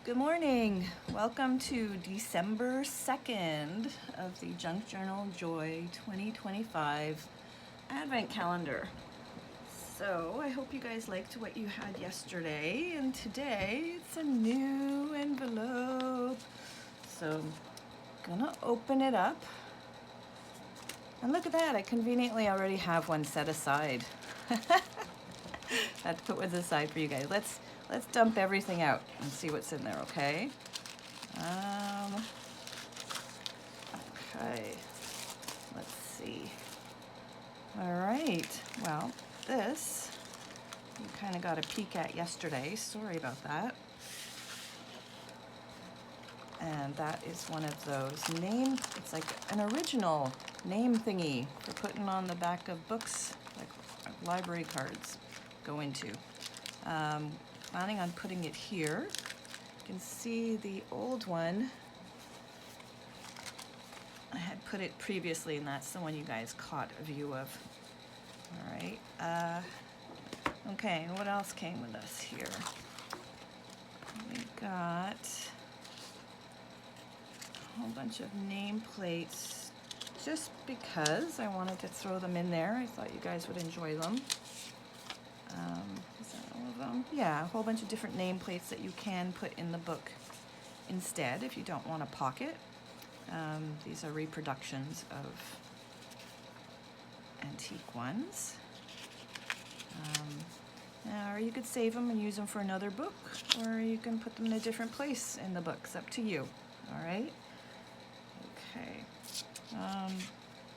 Good morning. Welcome to December 2nd of the Junk Journal Joy 2025 Advent Calendar. So I hope you guys liked what you had yesterday, and today it's a new envelope. So I'm gonna open it up. And look at that, I conveniently already have one set aside. I have to put one aside for you guys. Let's dump everything out and see what's in there, okay? Okay, let's see. All right, well, this you kind of got a peek at yesterday. Sorry about that. And that is one of those it's like an original name thingy for putting on the back of books, like library cards go into. Planning on putting it here. You can see the old one. I had put it previously, and that's the one you guys caught a view of. All right. Okay, what else came with us here? We got a whole bunch of nameplates just because I wanted to throw them in there. I thought you guys would enjoy them. Is that all of them? Yeah, a whole bunch of different nameplates that you can put in the book instead if you don't want a pocket. These are reproductions of antique ones. Or you could save them and use them for another book, or you can put them in a different place in the book. It's up to you. All right? Okay.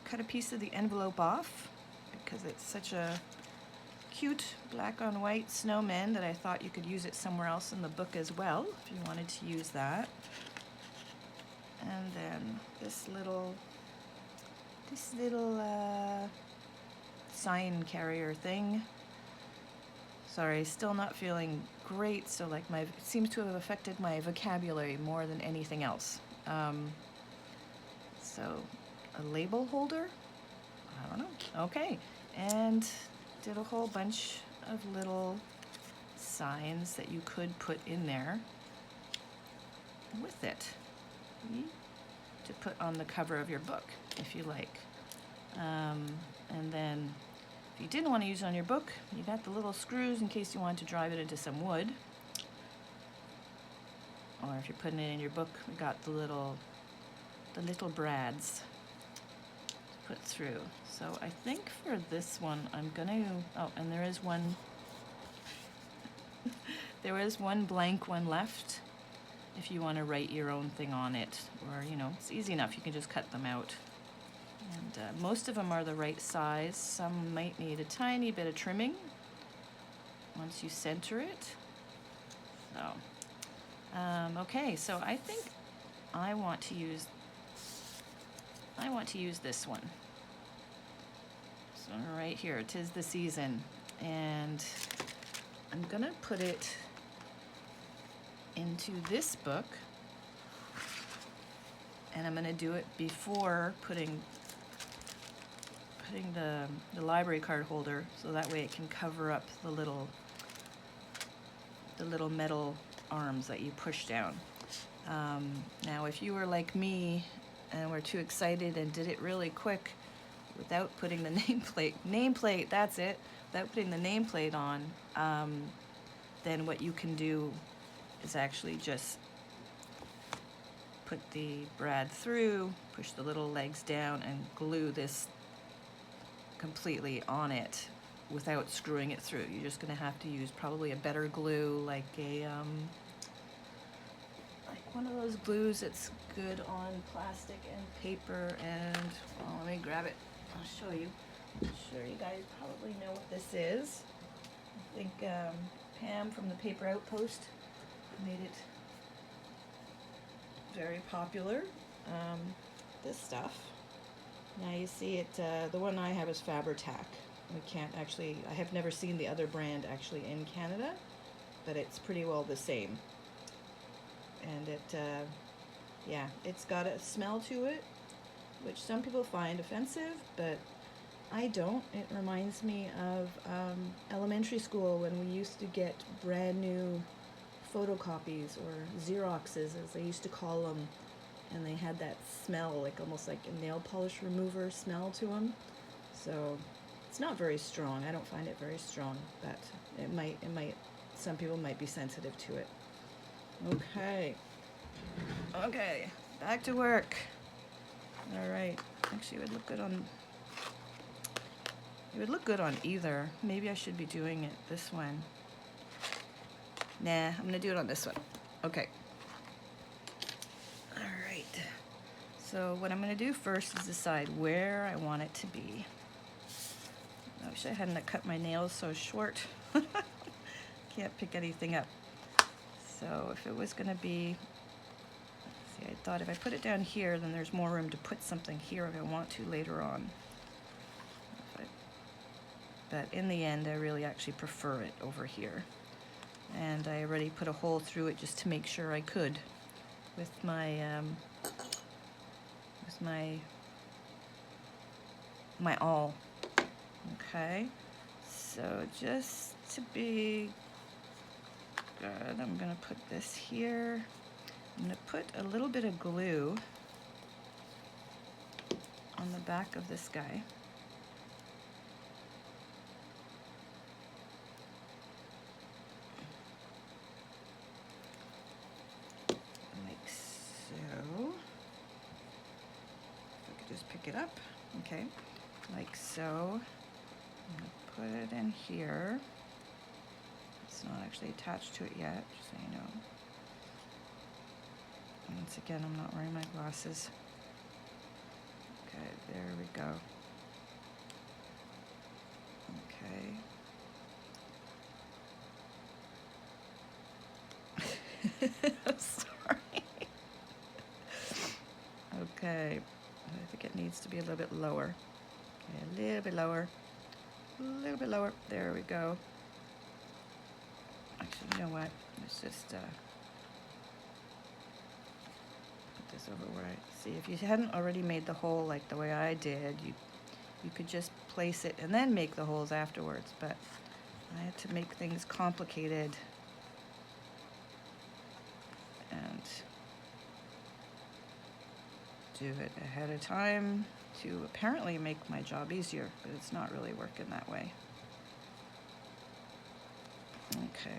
Cut a piece of the envelope off because it's such a cute black on white snowman that I thought you could use it somewhere else in the book as well if you wanted to use that. And then this little sign carrier thing. Sorry, still not feeling great, so like it seems to have affected my vocabulary more than anything else. So a label holder? I don't know. Okay. And did a whole bunch of little signs that you could put in there with it to put on the cover of your book if you like. And then if you didn't want to use it on your book, you got the little screws in case you wanted to drive it into some wood. Or if you're putting it in your book, we got the little brads to put through. So I think for this one, I'm gonna, and there is one, there is one blank one left if you want to write your own thing on it, or, it's easy enough. You can just cut them out. And most of them are the right size. Some might need a tiny bit of trimming once you center it. So, okay, so I think I want to use this one. So right here, 'tis the season, and I'm gonna put it into this book, and I'm gonna do it before putting the library card holder, so that way it can cover up the little metal arms that you push down. Now, if you were like me and were too excited and did it really quick without putting the nameplate, that's it, without putting the nameplate on, then what you can do is actually just put the brad through, push the little legs down, and glue this completely on it without screwing it through. You're just going to have to use probably a better glue, like one of those glues that's good on plastic and paper. And let me grab it. I'll show you. I'm sure you guys probably know what this is. I think Pam from the Paper Outpost made it very popular. This stuff. Now you see it, the one I have is Faber-Tac. I have never seen the other brand actually in Canada, but it's pretty well the same. And it's got a smell to it, which some people find offensive, but I don't. It reminds me of elementary school when we used to get brand new photocopies or Xeroxes, as they used to call them, and they had that smell, like almost like a nail polish remover smell to them. So it's not very strong. I don't find it very strong, but it might, some people might be sensitive to it. Okay, back to work. All right, actually it would look good on either. Maybe I should be doing it this one. Nah, I'm gonna do it on this one. Okay. All right. So what I'm gonna do first is decide where I want it to be. I wish I hadn't cut my nails so short. Can't pick anything up. So if it was gonna be, see, I thought if I put it down here, then there's more room to put something here if I want to later on. But in the end, I really actually prefer it over here. And I already put a hole through it just to make sure I could with my awl. Okay, so just to be good, I'm gonna put this here. I'm gonna put a little bit of glue on the back of this guy. Pick it up, okay, like so. I'm gonna put it in here. It's not actually attached to it yet, just so you know. Once again, I'm not wearing my glasses. Okay, there we go. Okay. I'm sorry. Okay. I think it needs to be a little bit lower. Okay, a little bit lower. A little bit lower. There we go. Actually, you know what? Let's just put this over where I see. If you hadn't already made the hole like the way I did, you could just place it and then make the holes afterwards. But I had to make things complicated. And do it ahead of time to apparently make my job easier, but it's not really working that way. Okay,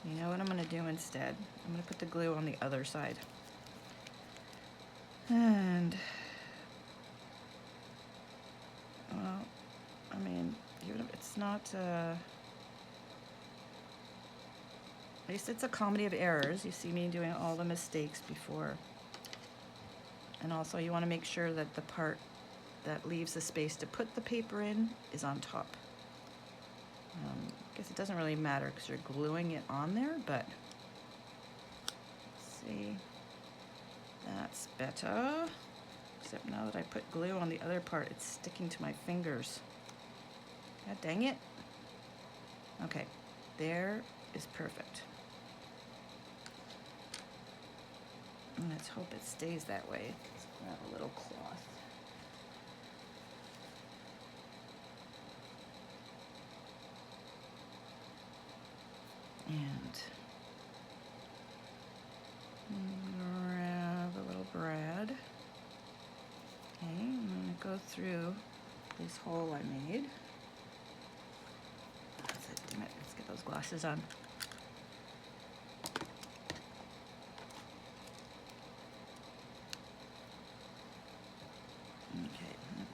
you know what I'm gonna do instead? I'm gonna put the glue on the other side. And, well, I mean, even if it's not, at least it's a comedy of errors. You see me doing all the mistakes before. And also you want to make sure that the part that leaves the space to put the paper in is on top. I guess it doesn't really matter because you're gluing it on there, but let's see, that's better. Except now that I put glue on the other part, it's sticking to my fingers. God dang it. Okay, there is perfect. And let's hope it stays that way. Let's grab a little cloth. And grab a little brad. Okay, I'm gonna go through this hole I made. That's it, damn it, let's get those glasses on.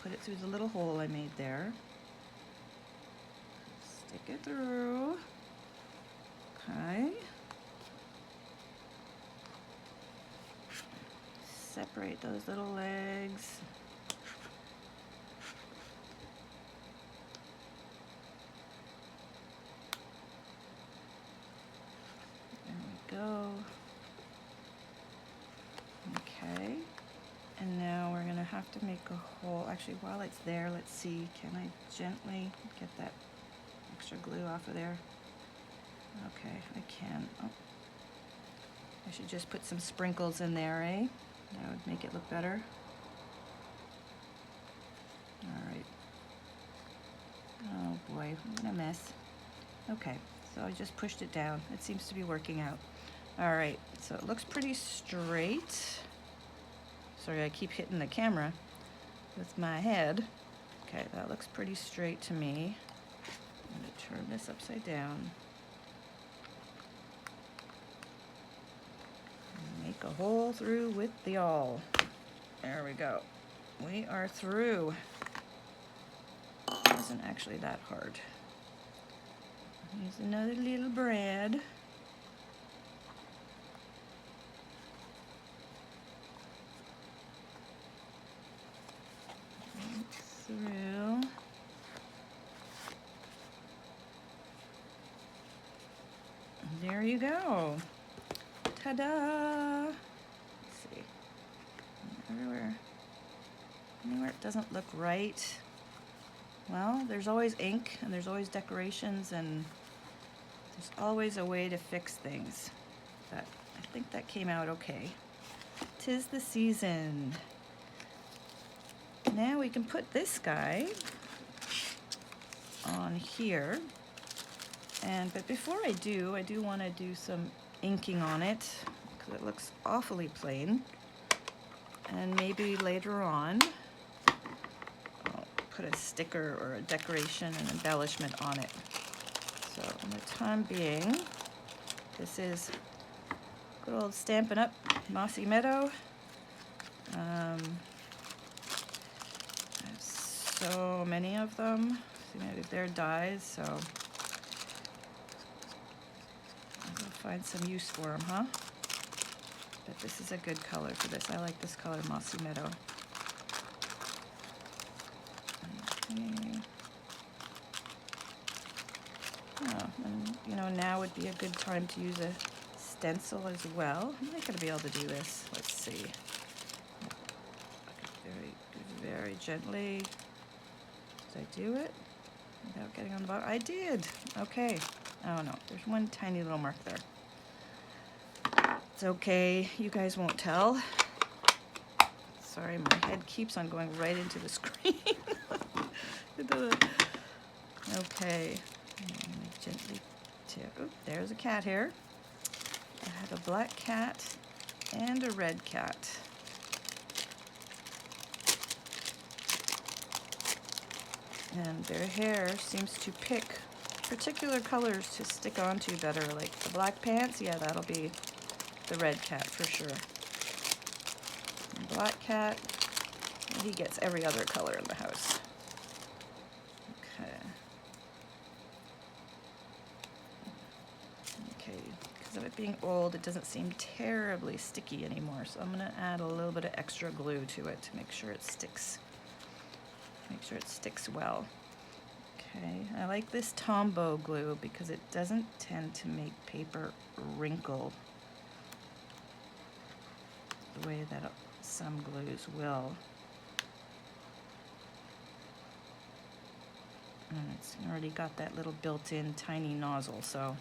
Put it through the little hole I made there. Stick it through. Okay. Separate those little legs. There we go. Okay. And now we're gonna have to make a hole. Actually, while it's there, let's see, can I gently get that extra glue off of there? Okay, I can. Oh. I should just put some sprinkles in there, eh? That would make it look better. All right. Oh boy, what a mess. Okay, so I just pushed it down. It seems to be working out. All right, so it looks pretty straight. Sorry, I keep hitting the camera with my head. Okay, that looks pretty straight to me. I'm gonna turn this upside down. And make a hole through with the awl. There we go. We are through. It wasn't actually that hard. Here's another little brad. Through. There you go. Ta-da! Let's see. Anywhere it doesn't look right. Well, there's always ink and there's always decorations and there's always a way to fix things. But I think that came out okay. 'Tis the season. Now we can put this guy on here. But before I do want to do some inking on it because it looks awfully plain. And maybe later on I'll put a sticker or a decoration and embellishment on it. So in the time being, this is good old Stampin' Up! Mossy Meadow. I have so many of them. See, maybe they're dies, so I'll find some use for them, huh? But this is a good color for this. I like this color, Mossy Meadow. Okay. Oh, and you know, now would be a good time to use a stencil as well. I'm not going to be able to do this. Let's see. Very gently. Did I do it without getting on the bottom? I did. Okay. Oh no, there's one tiny little mark there. It's okay. You guys won't tell. Sorry, my head keeps on going right into the screen. Okay. Gently tip. Oh, there's a cat hair. I have a black cat and a red cat. And their hair seems to pick particular colors to stick onto better, like the black pants. Yeah, that'll be the red cat for sure. And black cat, he gets every other color in the house. Okay, because of it being old, it doesn't seem terribly sticky anymore. So I'm gonna add a little bit of extra glue to it to make sure it sticks. Make sure it sticks well. Okay, I like this Tombow glue because it doesn't tend to make paper wrinkle the way that some glues will. And it's already got that little built-in tiny nozzle, so.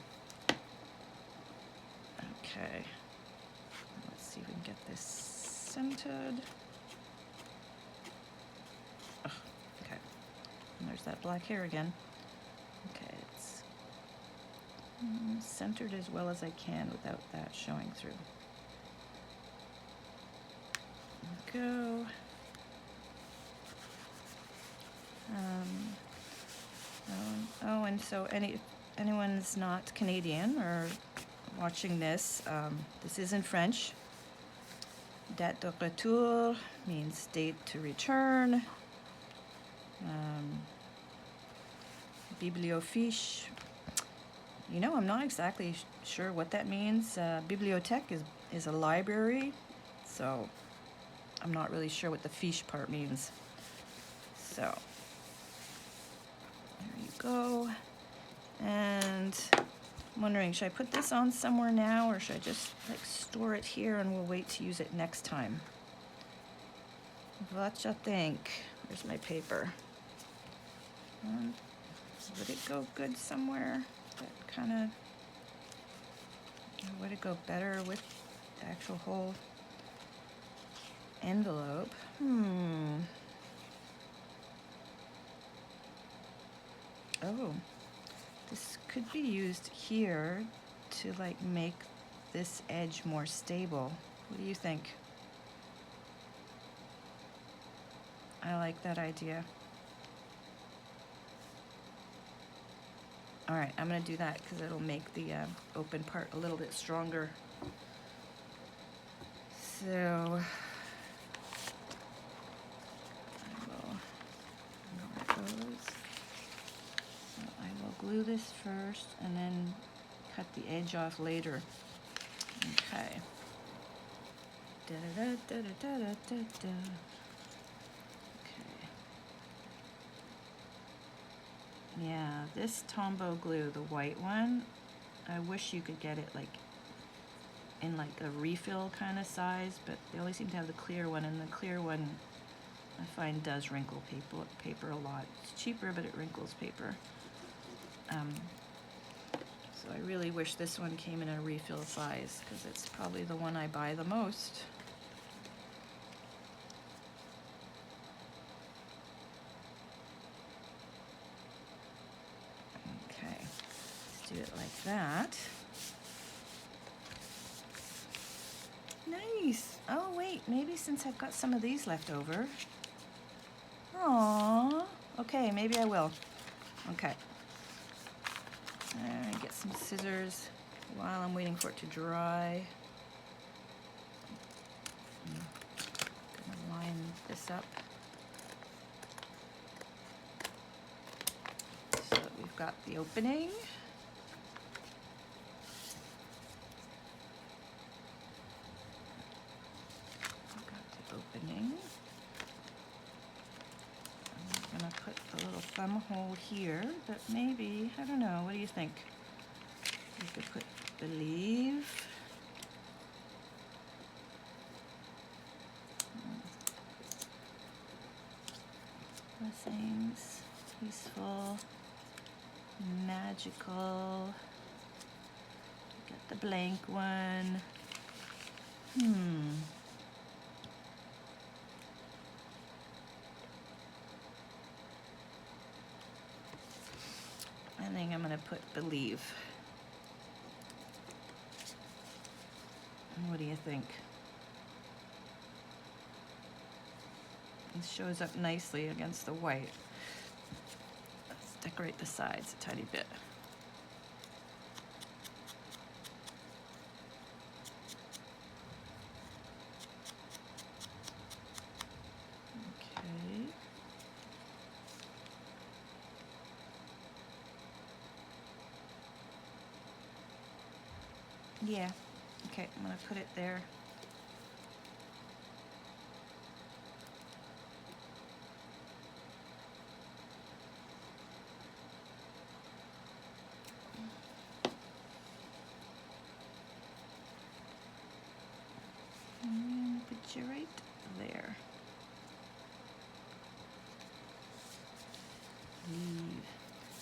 Okay, let's see if we can get this centered. Oh, okay, and there's that black hair again. Okay, it's centered as well as I can without that showing through. There we go. Oh, and so anyone's not Canadian or watching this, this is in French. Date de retour means date to return. Bibliofiche, you know, I'm not exactly sure what that means. Bibliothèque is a library, so I'm not really sure what the fiche part means. So there you go. And I'm wondering, should I put this on somewhere now or should I just like store it here and we'll wait to use it next time? What you think? Where's my paper? Would it go good somewhere? That kind of, would it go better with the actual whole envelope? Oh, this could be used here to like make this edge more stable. What do you think? I like that idea. All right, I'm gonna do that because it'll make the open part a little bit stronger. So I will glue this first and then cut the edge off later. Okay. Okay. Yeah, this Tombow glue, the white one, I wish you could get it like in like a refill kind of size, but they only seem to have the clear one, and the clear one I find does wrinkle paper a lot. It's cheaper, but it wrinkles paper. So I really wish this one came in a refill size because it's probably the one I buy the most. Okay, let's do it like that. Nice. Oh wait, maybe since I've got some of these left over. Aww. Okay, maybe I will. Okay. Get some scissors while I'm waiting for it to dry. I'm gonna line this up so that we've got the opening. I'm gonna put a little thumb hole here, but maybe, I don't know, what do you think? You could put believe. Blessings, peaceful, magical. Get the blank one. I think I'm gonna put believe. What do you think? It shows up nicely against the white. Let's decorate the sides a tiny bit. Okay. Yeah. Okay, I'm gonna put it there. And put you right there. Leave.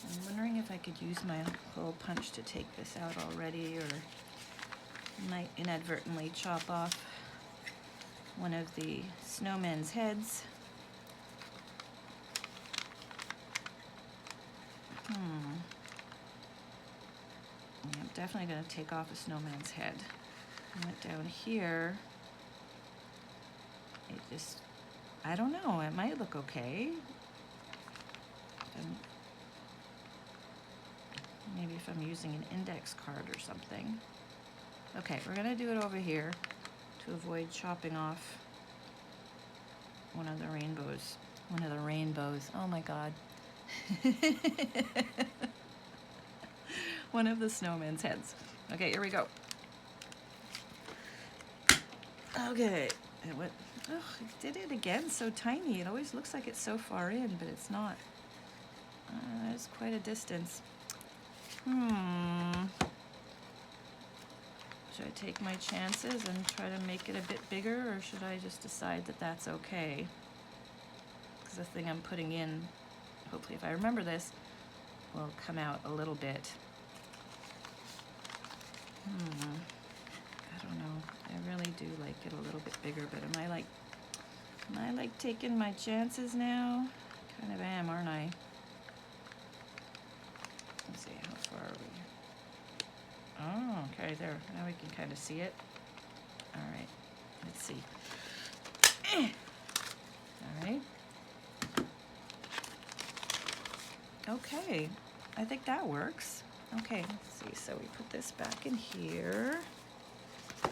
I'm wondering if I could use my hole punch to take this out already, or might inadvertently chop off one of the snowman's heads. I'm definitely going to take off a snowman's head. I went down here. It just, I don't know, it might look okay. Maybe if I'm using an index card or something. Okay, we're gonna do it over here to avoid chopping off one of the rainbows. One of the rainbows, oh my God. One of the snowman's heads. Okay, here we go. Okay, it went, oh, it did it again, so tiny. It always looks like it's so far in, but it's not. There's quite a distance. Should I take my chances and try to make it a bit bigger, or should I just decide that that's okay? Because the thing I'm putting in, hopefully if I remember this, will come out a little bit. I don't know. I really do like it a little bit bigger, but am I like taking my chances now? Kind of am, aren't I? Let's see, how far are we? Oh, okay, there. Now we can kind of see it. All right, let's see. All right. Okay, I think that works. Okay, let's see. So we put this back in here. All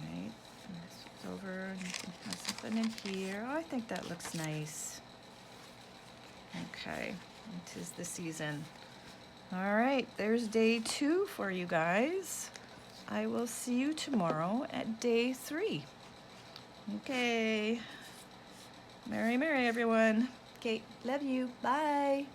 right, and this is over, and you can have something in here. Oh, I think that looks nice. Okay, it is the season. All right, there's day 2 for you guys. I will see you tomorrow at day 3. Okay. Merry, merry, everyone. Okay, love you. Bye.